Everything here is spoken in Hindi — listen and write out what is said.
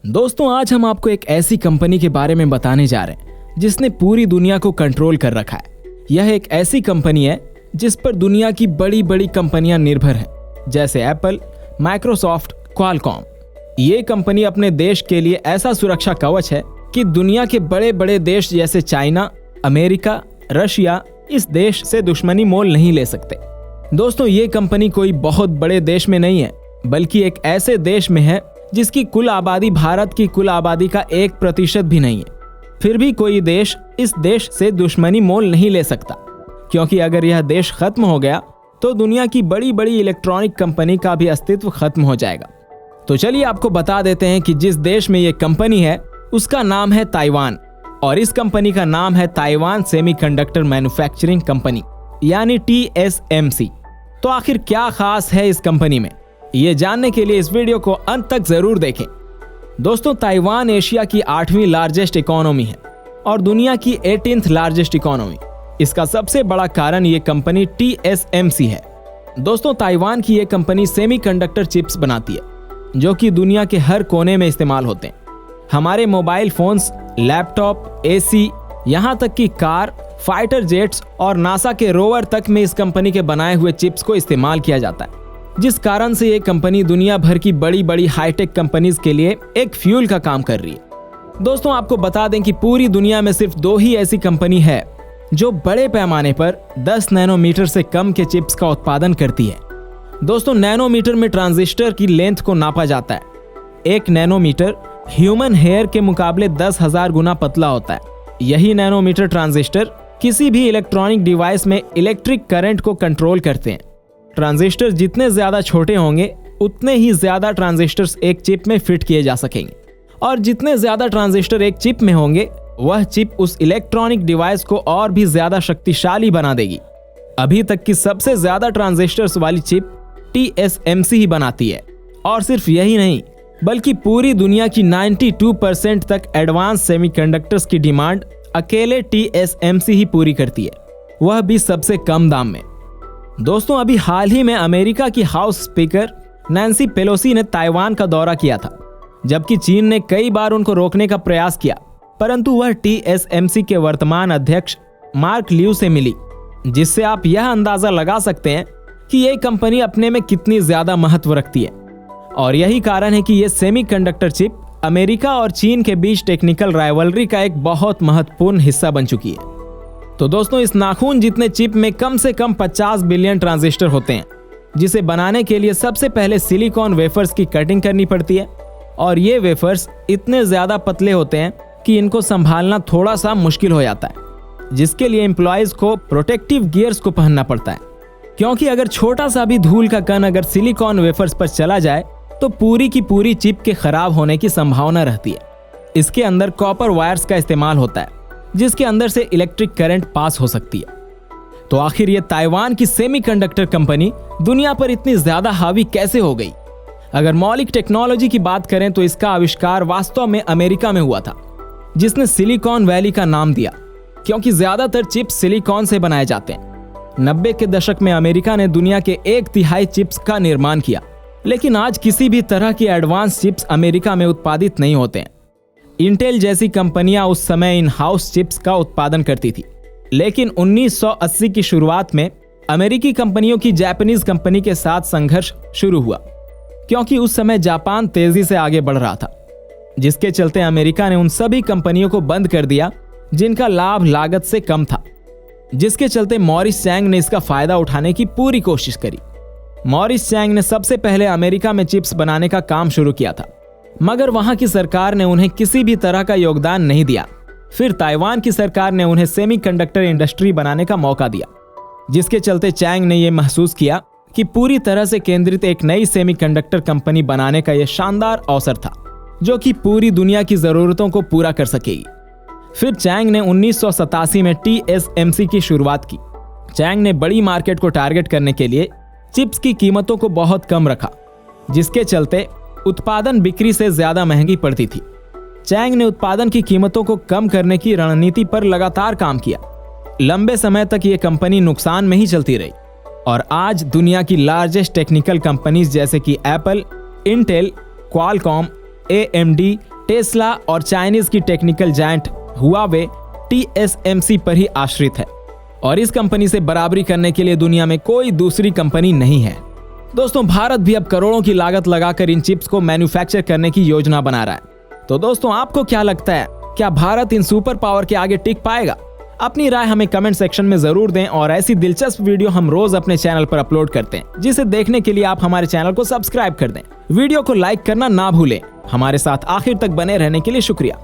दोस्तों, आज हम आपको एक ऐसी कंपनी के बारे में बताने जा रहे हैं जिसने पूरी दुनिया को कंट्रोल कर रखा है। यह एक ऐसी कंपनी है जिस पर दुनिया की बड़ी बड़ी कंपनियां निर्भर हैं, जैसे एप्पल, माइक्रोसॉफ्ट, क्वालकॉम। ये कंपनी अपने देश के लिए ऐसा सुरक्षा कवच है कि दुनिया के बड़े बड़े देश जैसे चाइना, अमेरिका, रशिया इस देश से दुश्मनी मोल नहीं ले सकते। दोस्तों, ये कंपनी कोई बहुत बड़े देश में नहीं है, बल्कि एक ऐसे देश में है जिसकी कुल आबादी भारत की कुल आबादी का 1% भी नहीं है। फिर भी कोई देश इस देश से दुश्मनी मोल नहीं ले सकता, क्योंकि अगर यह देश खत्म हो गया तो दुनिया की बड़ी बड़ी इलेक्ट्रॉनिक कंपनी का भी अस्तित्व खत्म हो जाएगा। तो चलिए आपको बता देते हैं कि जिस देश में यह कंपनी है उसका नाम है ताइवान, और इस कंपनी का नाम है ताइवान सेमीकंडक्टर मैन्युफैक्चरिंग कंपनी, यानी TSMC। तो आखिर क्या खास है इस कंपनी में, ये जानने के लिए इस वीडियो को अंत तक जरूर देखें। दोस्तों, ताइवान एशिया की 8वीं लार्जेस्ट इकोनॉमी है और दुनिया की 18th लार्जेस्ट इकोनॉमी। इसका सबसे बड़ा कारण ये कंपनी TSMC है। दोस्तों, ताइवान की ये कंपनी सेमीकंडक्टर चिप्स बनाती है जो कि दुनिया के हर कोने में इस्तेमाल होते हैं। हमारे मोबाइल फोन्स, लैपटॉप, AC, यहाँ तक कि कार, फाइटर जेट्स और नासा के रोवर तक में इस कंपनी के बनाए हुए चिप्स को इस्तेमाल किया जाता है, जिस कारण से ये कंपनी दुनिया भर की बड़ी बड़ी हाईटेक कंपनीज के लिए एक फ्यूल का काम कर रही है। दोस्तों, आपको बता दें कि पूरी दुनिया में सिर्फ 2 ही ऐसी कंपनी है जो बड़े पैमाने पर 10 नैनोमीटर से कम के चिप्स का उत्पादन करती है। दोस्तों, नैनोमीटर में ट्रांजिस्टर की लेंथ को नापा जाता है। 1 नैनोमीटर ह्यूमन हेयर के मुकाबले 10,000 गुना पतला होता है। यही नैनोमीटर ट्रांजिस्टर किसी भी इलेक्ट्रॉनिक डिवाइस में इलेक्ट्रिक करंट को कंट्रोल करते हैं। ट्रांजिस्टर जितने ज्यादा छोटे होंगे उतने ही ज्यादा ट्रांजिस्टर्स एक चिप में फिट किए जा सकेंगे, और जितने ज्यादा ट्रांजिस्टर एक चिप में होंगे वह चिप उस इलेक्ट्रॉनिक डिवाइस को और भी ज्यादा शक्तिशाली बना देगी। अभी तक की सबसे ज्यादा ट्रांजिस्टर्स वाली चिप TSMC ही बनाती है, और सिर्फ यही नहीं बल्कि पूरी दुनिया की 92% तक एडवांस सेमीकंडक्टर्स की डिमांड अकेले TSMC ही पूरी करती है, वह भी सबसे कम दाम में। दोस्तों, अभी हाल ही में अमेरिका की हाउस स्पीकर नैन्सी पेलोसी ने ताइवान का दौरा किया था, जबकि चीन ने कई बार उनको रोकने का प्रयास किया, परंतु वह TSMC के वर्तमान अध्यक्ष मार्क लियू से मिली, जिससे आप यह अंदाजा लगा सकते हैं कि यह कंपनी अपने में कितनी ज्यादा महत्व रखती है। और यही कारण है कि यह सेमीकंडक्टर चिप अमेरिका और चीन के बीच टेक्निकल राइवलरी का एक बहुत महत्वपूर्ण हिस्सा बन चुकी है। तो दोस्तों, इस नाखून जितने चिप में कम से कम 50 बिलियन ट्रांजिस्टर होते हैं, जिसे बनाने के लिए सबसे पहले सिलिकॉन वेफर्स की कटिंग करनी पड़ती है, और ये वेफर्स इतने ज्यादा पतले होते हैं कि इनको संभालना थोड़ा सा मुश्किल हो जाता है, जिसके लिए एम्प्लॉयज को प्रोटेक्टिव गियर्स को पहनना पड़ता है, क्योंकि अगर छोटा सा भी धूल का कण अगर सिलिकॉन वेफर्स पर चला जाए तो पूरी की पूरी चिप के खराब होने की संभावना रहती है। इसके अंदर कॉपर वायर्स का इस्तेमाल होता है, जिसके अंदर से इलेक्ट्रिक करंट पास हो सकती है। तो आखिर ये ताइवान की सेमीकंडक्टर कंपनी दुनिया पर इतनी ज्यादा हावी कैसे हो गई? अगर मौलिक टेक्नोलॉजी की बात करें तो इसका आविष्कार वास्तव में अमेरिका में हुआ था, जिसने सिलिकॉन वैली का नाम दिया, क्योंकि ज्यादातर चिप्स सिलिकॉन से बनाए जाते हैं। 90 के दशक में अमेरिका ने दुनिया के 1/3 चिप्स का निर्माण किया, लेकिन आज किसी भी तरह की एडवांस चिप्स अमेरिका में उत्पादित नहीं होते हैं। इंटेल जैसी कंपनियां उस समय इन हाउस चिप्स का उत्पादन करती थी, लेकिन 1980 की शुरुआत में अमेरिकी कंपनियों की जापानीज कंपनी के साथ संघर्ष शुरू हुआ, क्योंकि उस समय जापान तेजी से आगे बढ़ रहा था, जिसके चलते अमेरिका ने उन सभी कंपनियों को बंद कर दिया जिनका लाभ लागत से कम था, जिसके चलते मॉरिस चैंग ने इसका फायदा उठाने की पूरी कोशिश करी। मॉरिस चैंग ने सबसे पहले अमेरिका में चिप्स बनाने का काम शुरू किया था, मगर वहां की सरकार ने उन्हें किसी भी तरह का योगदान नहीं दिया। फिर ताइवान की सरकार ने उन्हें सेमीकंडक्टर इंडस्ट्री बनाने का मौका दिया, जिसके चलते चैंग ने यह महसूस किया कि पूरी तरह से केंद्रित एक नई सेमीकंडक्टर कंपनी बनाने का यह शानदार अवसर था, जो कि पूरी दुनिया की जरूरतों को पूरा कर सकेगी। फिर चैंग ने 1987 में TSMC की शुरुआत की। चैंग ने बड़ी मार्केट को टारगेट करने के लिए चिप्स की कीमतों को बहुत कम रखा, जिसके चलते उत्पादन बिक्री से ज्यादा महंगी पड़ती थी। चैंग ने उत्पादन की कीमतों को कम करने की रणनीति पर लगातार काम किया। लंबे समय तक ये कंपनी नुकसान में ही चलती रही, और आज दुनिया की लार्जेस्ट टेक्निकल कंपनीज जैसे कि Apple, Intel, Qualcomm, AMD, Tesla और चाइनीज की टेक्निकल जायंट हुआवे TSMC पर ही आश्रित है और इस कंपनी से बराबरी करने के लिए दुनिया में कोई दूसरी कंपनी नहीं है। दोस्तों, भारत भी अब करोड़ों की लागत लगाकर इन चिप्स को मैन्युफैक्चर करने की योजना बना रहा है। तो दोस्तों, आपको क्या लगता है, क्या भारत इन सुपर पावर के आगे टिक पाएगा? अपनी राय हमें कमेंट सेक्शन में जरूर दें और ऐसी दिलचस्प वीडियो हम रोज अपने चैनल पर अपलोड करते हैं, जिसे देखने के लिए आप हमारे चैनल को सब्सक्राइब कर दें। वीडियो को लाइक करना ना भूलें। हमारे साथ आखिर तक बने रहने के लिए शुक्रिया।